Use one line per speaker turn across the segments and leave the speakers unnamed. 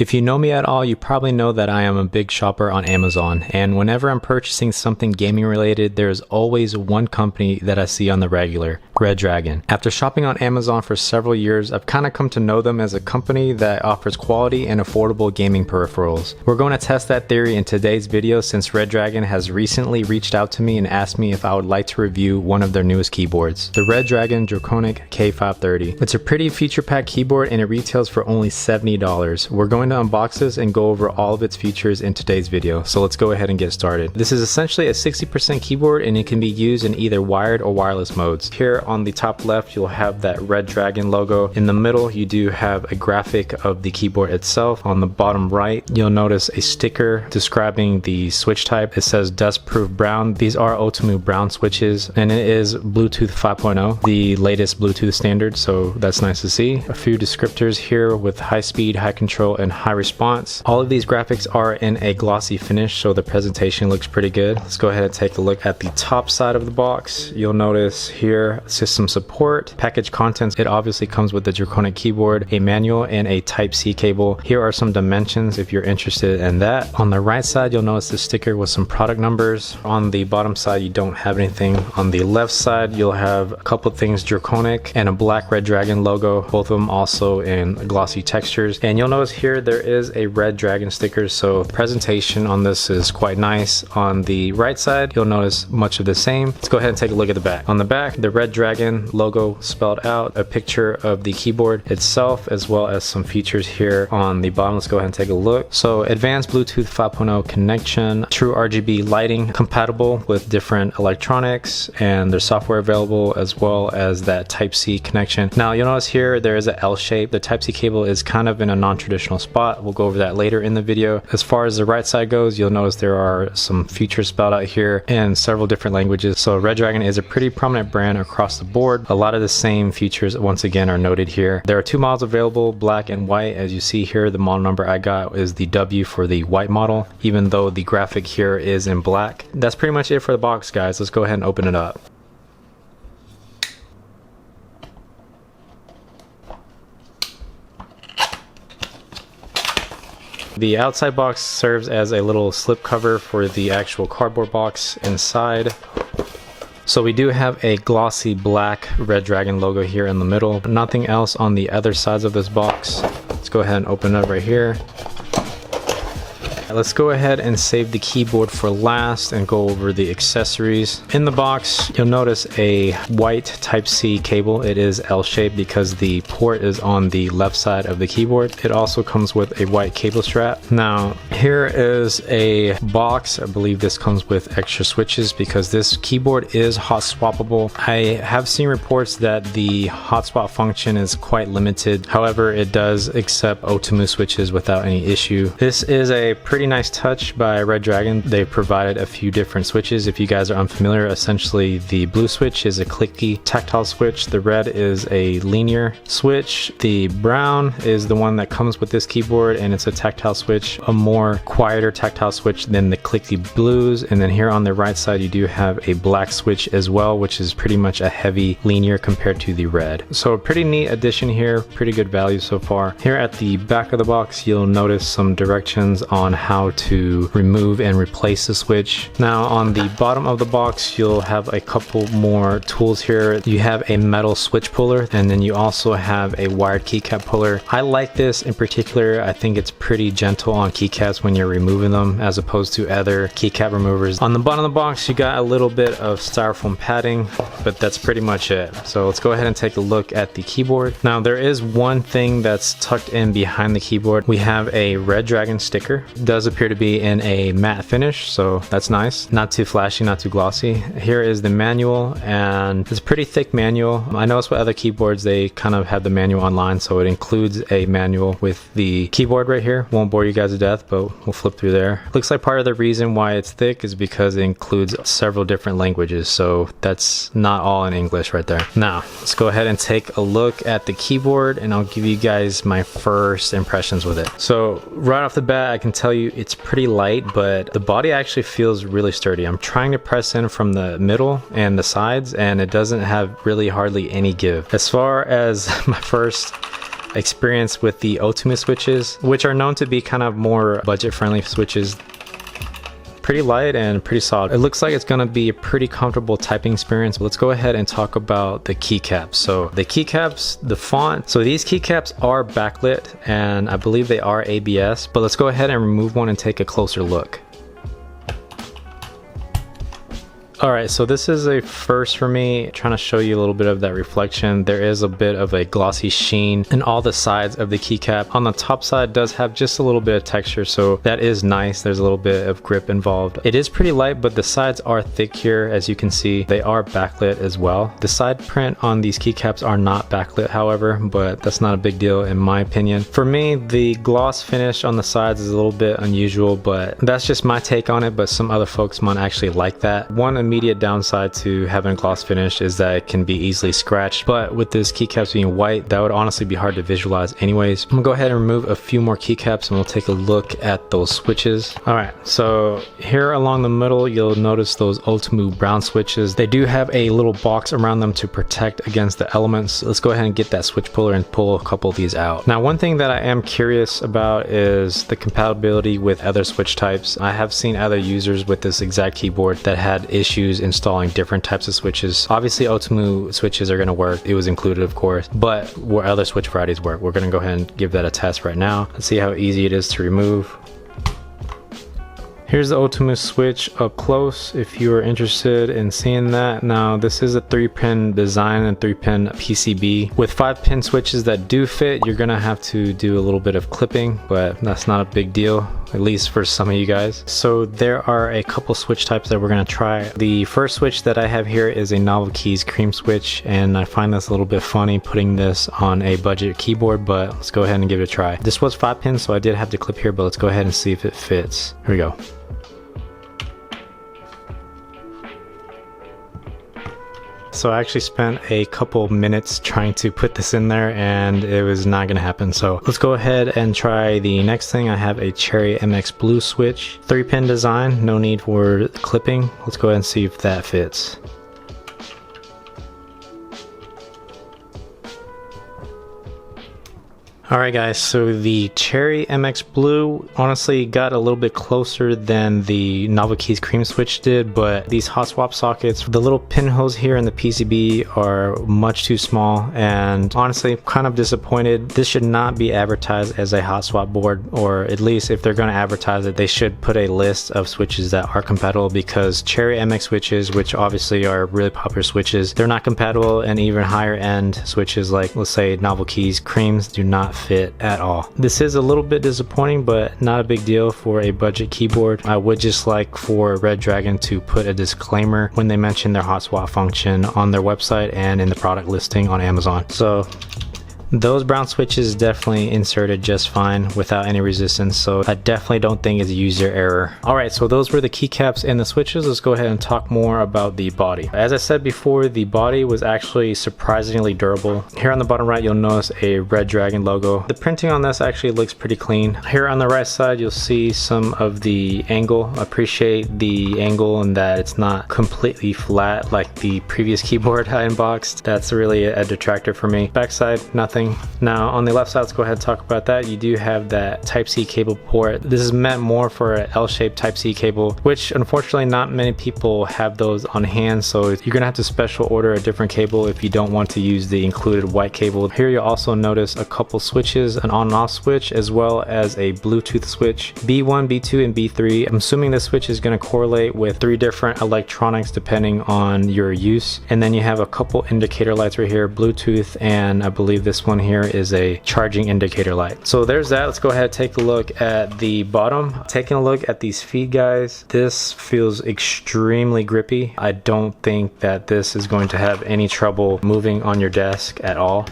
If you know me at all, you probably know that I am a big shopper on Amazon, and whenever I'm purchasing something gaming related, there's always one company that I see on the regular, Redragon. After shopping on Amazon for several years, I've kind of come to know them as a company that offers quality and affordable gaming peripherals. We're going to test that theory in today's video since Redragon has recently reached out to me and asked me if I would like to review one of their newest keyboards, the Redragon Draconic K530. It's a pretty feature-packed keyboard and it retails for only $70. We're going to unbox this and go over all of its features in today's video, so let's go ahead and get started. This is essentially a 60% keyboard and it can be used in either wired or wireless modes. Here on the top left you'll have that Redragon logo. In the middle you do have a graphic of the keyboard itself. On the bottom right you'll notice a sticker describing the switch type. It says dust proof brown. These are Outemu brown switches and it is Bluetooth 5.0, the latest Bluetooth standard, so that's nice to see. A few descriptors here with high speed, high control, and high response. All of these graphics are in a glossy finish, so the presentation looks pretty good. Let's go ahead and take a look at the top side of the box. You'll notice here system support, package contents. It obviously comes with the Draconic keyboard, a manual, and a Type-C cable. Here are some dimensions if you're interested in that. On the right side you'll notice the sticker with some product numbers. On the bottom side you don't have anything. On the left side you'll have a couple things Draconic and a black Redragon logo, both of them also in glossy textures. And you'll notice here there is a Redragon sticker, so the presentation on this is quite nice. On the right side you'll notice much of the same. Let's go ahead and take a look at the back. On the back, the Redragon logo spelled out, a picture of the keyboard itself, as well as some features here on the bottom. Let's go ahead and take a look. So advanced Bluetooth 5.0 connection, true RGB lighting, compatible with different electronics, and there's software available as well as that Type-C connection. Now you'll notice here there is an L shape. The Type-C cable is kind of in a non-traditional spot. We'll go over that later in the video. As far as the right side goes, you'll notice there are some features spelled out here in several different languages. So Redragon is a pretty prominent brand across the board. A lot of the same features once again are noted here. There are two models available, black and white. As you see here, the model number I got is the W for the white model, even though the graphic here is in black. That's pretty much it for the box, guys. Let's go ahead and open it up. The outside box serves as a little slip cover for the actual cardboard box inside. So we do have a glossy black Redragon logo here in the middle. Nothing else on the other sides of this box. Let's go ahead and open it up right here. Let's go ahead and save the keyboard for last and go over the accessories. In the box, you'll notice a white Type-C cable. It is L-shaped because the port is on the left side of the keyboard. It also comes with a white cable strap. Now, here is a box. I believe this comes with extra switches because this keyboard is hot-swappable. I have seen reports that the hot swap function is quite limited. However, it does accept Outemu switches without any issue. This is a pretty nice touch by Redragon. They've provided a few different switches. If you guys are unfamiliar, essentially the blue switch is a clicky tactile switch. The red is a linear switch. The brown is the one that comes with this keyboard and it's a tactile switch, a more quieter tactile switch than the clicky blues. And then here on the right side you do have a black switch as well, which is pretty much a heavy linear compared to the red. So a pretty neat addition here, pretty good value so far. Here at the back of the box you'll notice some directions on how to remove and replace the switch. Now on the bottom of the box you'll have a couple more tools here. You have a metal switch puller and then you also have a wired keycap puller. I like this in particular. I think it's pretty gentle on keycaps when you're removing them as opposed to other keycap removers. On the bottom of the box you got a little bit of styrofoam padding, but that's pretty much it. So let's go ahead and take a look at the keyboard. Now there is one thing that's tucked in behind the keyboard. We have a Redragon sticker. It does appear to be in a matte finish, so that's nice. Not too flashy, not too glossy. Here is the manual, and it's a pretty thick manual. I noticed with other keyboards they kind of have the manual online, so it includes a manual with the keyboard right here. Won't bore you guys to death, but we'll flip through there. Looks like part of the reason why it's thick is because it includes several different languages, so that's not all in English right there. Now let's go ahead and take a look at the keyboard and I'll give you guys my first impressions with it. So right off the bat I can tell you it's pretty light, but the body actually feels really sturdy. I'm trying to press in from the middle and the sides and it doesn't have really hardly any give. As far as my first experience with the Outemu switches, which are known to be kind of more budget-friendly switches. Pretty light and pretty solid. It looks like it's gonna be a pretty comfortable typing experience. Let's go ahead and talk about the keycaps. So the keycaps, the font. So these keycaps are backlit and I believe they are ABS, but let's go ahead and remove one and take a closer look. Alright, so this is a first for me, trying to show you a little bit of that reflection. There is a bit of a glossy sheen in all the sides of the keycap. On the top side does have just a little bit of texture, so that is nice. There's a little bit of grip involved. It is pretty light, but the sides are thick here, as you can see. They are backlit as well. The side print on these keycaps are not backlit, however, but that's not a big deal in my opinion. For me, the gloss finish on the sides is a little bit unusual, but that's just my take on it, but some other folks might actually like that. One immediate downside to having a gloss finish is that it can be easily scratched, but with this keycaps being white, that would honestly be hard to visualize anyways. I'm gonna go ahead and remove a few more keycaps and we'll take a look at those switches. Alright, so here along the middle you'll notice those Outemu brown switches. They do have a little box around them to protect against the elements. Let's go ahead and get that switch puller and pull a couple of these out. Now, one thing that I am curious about is the compatibility with other switch types. I have seen other users with this exact keyboard that had issues installing different types of switches. Obviously Outemu switches are going to work, it was included of course, but where other switch varieties work. We're going to go ahead and give that a test right now. Let's see how easy it is to remove. Here's the Outemu switch up close if you are interested in seeing that. Now this is a 3-pin design and 3-pin PCB. With 5-pin switches that do fit, you're gonna have to do a little bit of clipping, but that's not a big deal, at least for some of you guys. So there are a couple switch types that we're gonna try. The first switch that I have here is a Novel Keys cream switch, and I find this a little bit funny putting this on a budget keyboard, but let's go ahead and give it a try. This was 5 pins, so I did have to clip here, but let's go ahead and see if it fits. Here we go. So I actually spent a couple minutes trying to put this in there and it was not gonna happen. So let's go ahead and try the next thing. I have a Cherry MX Blue switch, 3-pin design, no need for clipping. Let's go ahead and see if that fits. Alright guys, so the Cherry MX Blue honestly got a little bit closer than the Novel Keys cream switch did, but these hot swap sockets, the little pinholes here in the PCB are much too small, and honestly kind of disappointed. This should not be advertised as a hot swap board, or at least if they're going to advertise it, they should put a list of switches that are compatible, because Cherry MX switches, which obviously are really popular switches, they're not compatible, and even higher end switches like let's say Novel Keys creams do not fit at all. This is a little bit disappointing, but not a big deal for a budget keyboard. I would just like for Redragon to put a disclaimer when they mention their hot swap function on their website and in the product listing on Amazon. So those brown switches definitely inserted just fine without any resistance, so I definitely don't think it's a user error. Alright, so those were the keycaps and the switches. Let's go ahead and talk more about the body. As I said before, the body was actually surprisingly durable. Here on the bottom right, you'll notice a Redragon logo. The printing on this actually looks pretty clean. Here on the right side, you'll see some of the angle. I appreciate the angle and that it's not completely flat like the previous keyboard I unboxed. That's really a detractor for me. Backside, nothing. Now on the left side, let's go ahead and talk about that. You do have that Type-C cable port. This is meant more for an L-shaped Type-C cable, which unfortunately not many people have those on hand, so you're gonna have to special order a different cable if you don't want to use the included white cable. Here you'll also notice a couple switches, an on and off switch, as well as a Bluetooth switch, B1, B2, and B3. I'm assuming this switch is gonna correlate with 3 different electronics depending on your use. And then you have a couple indicator lights right here, Bluetooth, and I believe this one here is a charging indicator light. So there's that. Let's go ahead and take a look at the bottom. Taking a look at these feet, guys, this feels extremely grippy. I don't think that this is going to have any trouble moving on your desk at all.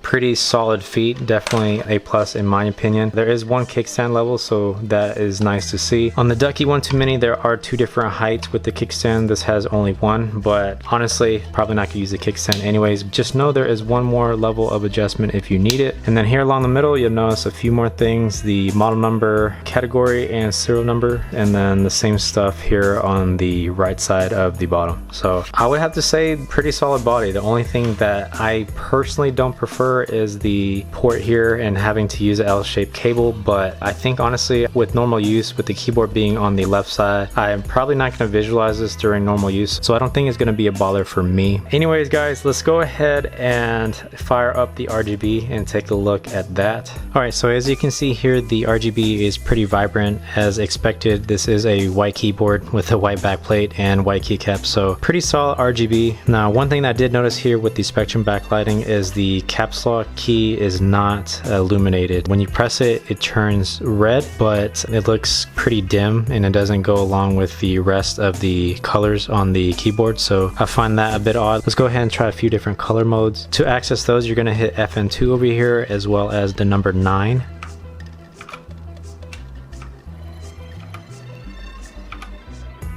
Pretty solid feet, definitely a plus in my opinion. There is one kickstand level, so that is nice to see. On the Ducky 1-2 Mini, there are 2 different heights with the kickstand. This has only one, but honestly, probably not gonna use the kickstand anyways. Just know there is one more level of adjustment if you need it. And then here along the middle, you'll notice a few more things: the model number, category, and serial number, and then the same stuff here on the right side of the bottom. So I would have to say pretty solid body. The only thing that I personally don't prefer prefer is the port here and having to use an L-shaped cable, but I think honestly with normal use, with the keyboard being on the left side, I'm probably not going to visualize this during normal use, so I don't think it's going to be a bother for me. Anyways guys, let's go ahead and fire up the RGB and take a look at that. Alright, so as you can see here, the RGB is pretty vibrant as expected. This is a white keyboard with a white backplate and white keycap, so pretty solid RGB. Now one thing that I did notice here with the Spectrum backlighting is the caps lock key is not illuminated. When you press it, it turns red, but it looks pretty dim and it doesn't go along with the rest of the colors on the keyboard, so I find that a bit odd. Let's go ahead and try a few different color modes. To access those, you're going to hit FN2 over here as well as the number 9.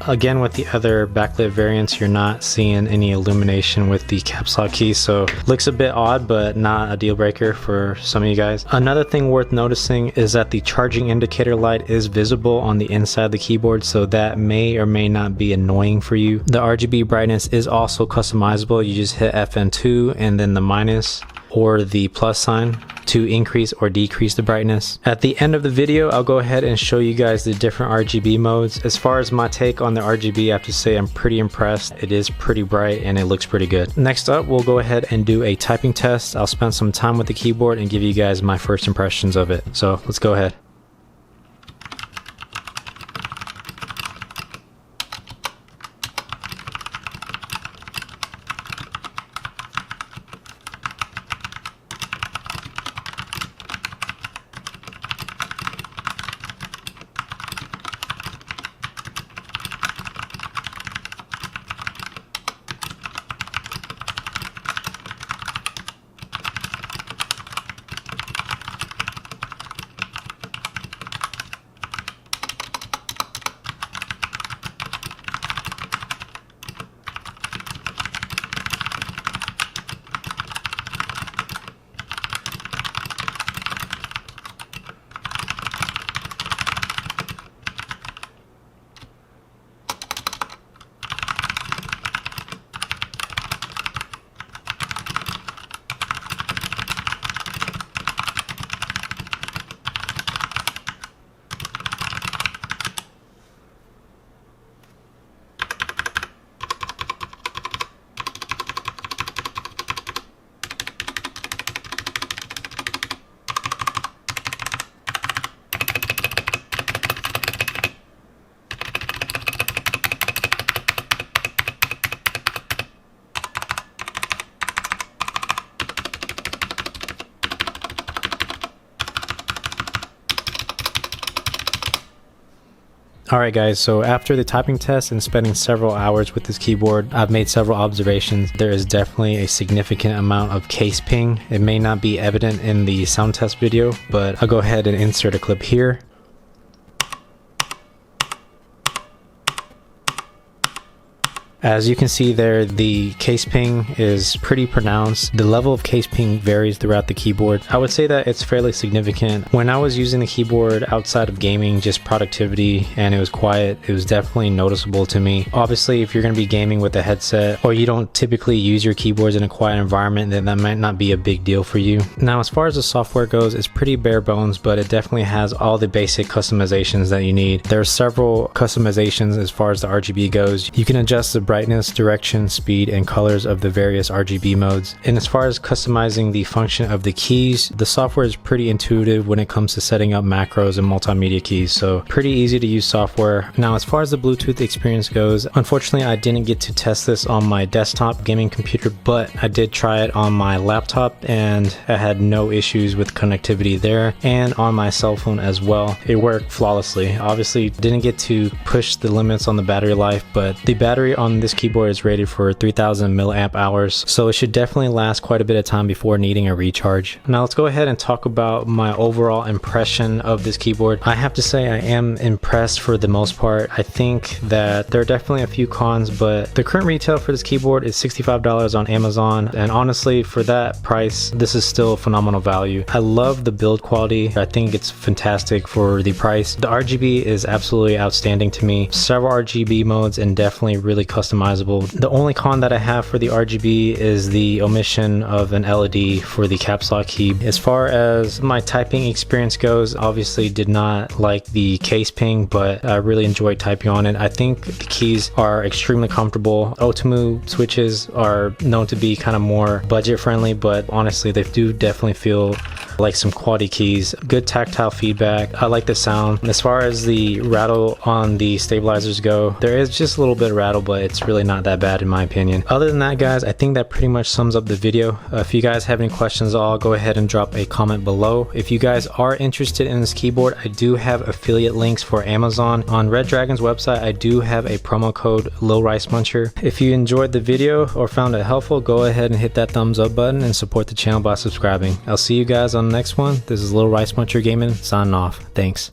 Again, with the other backlit variants, you're not seeing any illumination with the caps lock key, so looks a bit odd, but not a deal breaker for some of you guys. Another thing worth noticing is that the charging indicator light is visible on the inside of the keyboard, so that may or may not be annoying for you. The RGB brightness is also customizable. You just hit FN2 and then the minus or the plus sign to increase or decrease the brightness. At the end of the video, I'll go ahead and show you guys the different RGB modes. As far as my take on the RGB, I have to say I'm pretty impressed. It is pretty bright and it looks pretty good. Next up, we'll go ahead and do a typing test. I'll spend some time with the keyboard and give you guys my first impressions of it. So let's go ahead. Alright guys, so after the typing test and spending several hours with this keyboard, I've made several observations. There is definitely a significant amount of case ping. It may not be evident in the sound test video, but I'll go ahead and insert a clip here. As you can see there, the case ping is pretty pronounced. The level of case ping varies throughout the keyboard. I would say that it's fairly significant. When I was using the keyboard outside of gaming, just productivity, and it was quiet, it was definitely noticeable to me. Obviously, if you're going to be gaming with a headset or you don't typically use your keyboards in a quiet environment, then that might not be a big deal for you. Now, as far as the software goes, it's pretty bare bones, but it definitely has all the basic customizations that you need. There are several customizations as far as the RGB goes. You can adjust the brightness, direction, speed, and colors of the various RGB modes. And as far as customizing the function of the keys, the software is pretty intuitive when it comes to setting up macros and multimedia keys, so pretty easy to use software. Now, as far as the Bluetooth experience goes, unfortunately I didn't get to test this on my desktop gaming computer, but I did try it on my laptop and I had no issues with connectivity there, and on my cell phone as well. It worked flawlessly. Obviously didn't get to push the limits on the battery life, but the battery on this keyboard is rated for 3000 milliamp hours, so it should definitely last quite a bit of time before needing a recharge. Now let's go ahead and talk about my overall impression of this keyboard. I have to say I am impressed for the most part. I think that there are definitely a few cons, but the current retail for this keyboard is $65 on Amazon, and honestly for that price this is still phenomenal value. I love the build quality. I think it's fantastic for the price. The RGB is absolutely outstanding to me. Several RGB modes and definitely really customizable customizable. The only con that I have for the RGB is the omission of an LED for the caps lock key. As far as my typing experience goes, obviously did not like the case ping, but I really enjoyed typing on it. I think the keys are extremely comfortable. Outemu switches are known to be kind of more budget friendly, but honestly they do definitely feel like some quality keys. Good tactile feedback. I like the sound. As far as the rattle on the stabilizers go, there is just a little bit of rattle, but it's really not that bad in my opinion. Other than that, guys, I think that pretty much sums up the video. If you guys have any questions at all, go ahead and drop a comment below. If you guys are interested in this keyboard, I do have affiliate links for Amazon. On Redragon's website, I do have a promo code Lil Rice Muncher. If you enjoyed the video or found it helpful, go ahead and hit that thumbs up button and support the channel by subscribing. I'll see you guys on the next one. This is Lil Rice Muncher Gaming signing off. Thanks.